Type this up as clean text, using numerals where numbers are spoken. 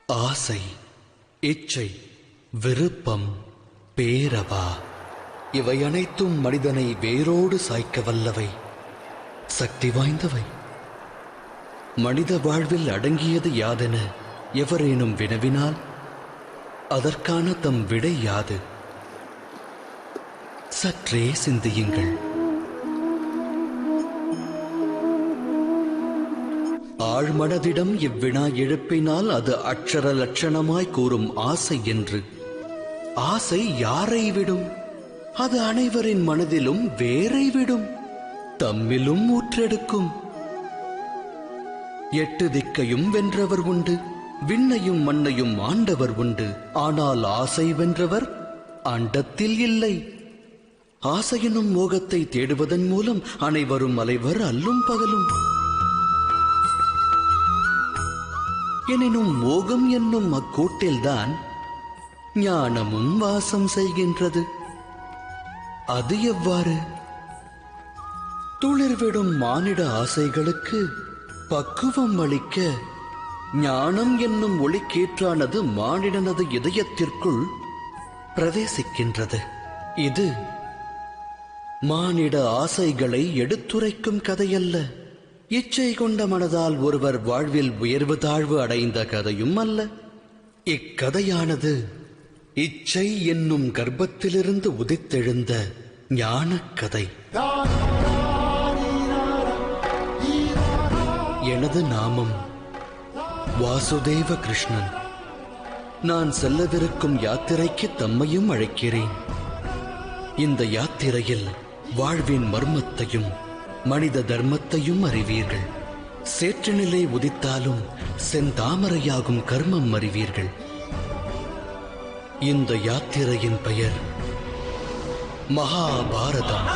ஆசை, இச்சை, விருப்பம், பேரவா இவை அனைத்தும் மனிதனை வேரோடு சாய்க்க வல்லவை, சக்தி வாய்ந்தவை. மனித வாழ்வில் அடங்கியது யாதென எவரேனும் வினவினால் அதற்கான தம் விடை யாது? சற்றே சிந்தியுங்கள். ஆழ்மனதிடம் இவ்வினா எழுப்பினால் அது அக்ஷர லட்சணமாய் கூறும் ஆசை என்று. ஆசை யாரை விடும்? அது அனைவரின் மனதிலும் வேரை விடும், தம்மிலும் ஊற்றெடுக்கும். 8 திக்கையும் வென்றவர் உண்டு, விண்ணையும் மண்ணையும் ஆண்டவர் உண்டு. ஆனால் ஆசை வென்றவர் அண்டத்தில் இல்லை. ஆசையினும் மோகத்தை தேடுவதன் மூலம் அனைவரும் அலைவர் அல்லும் பகலும். எனினும் மோகம் என்னும் அக்கூட்டில்தான் ஞானமும் வாசம் செய்கின்றது. அது எவ்வாறு? துளிர்விடும் மானிட ஆசைகளுக்கு பக்குவம் அளிக்க ஞானம் என்னும் ஒளிக்கீற்றானது மானிடனது இதயத்திற்குள் பிரவேசிக்கின்றது. இது மானிட ஆசைகளை எடுத்துரைக்கும் கதையல்ல. இச்சை கொண்ட மனதால் ஒருவர் வாழ்வில் உயர்வு தாழ்வு அடைந்த கதையும் அல்ல. இக்கதையானது இச்சை என்னும் கர்ப்பத்திலிருந்து உதித்தெழுந்த ஞானக் கதை. எனது நாமம் வாசுதேவ கிருஷ்ணன். நான் செல்லவிருக்கும் யாத்திரைக்கு தம்மையும் அழைக்கிறேன். இந்த யாத்திரையில் வாழ்வின் மர்மத்தையும் மனித தர்மத்தையும் அறிவீர்கள். சேற்றுநிலை உதித்தாலும் செந்தாமரையாகும் கர்மம் அறிவீர்கள். இந்த யாத்திரையின் பெயர் மகாபாரதம்.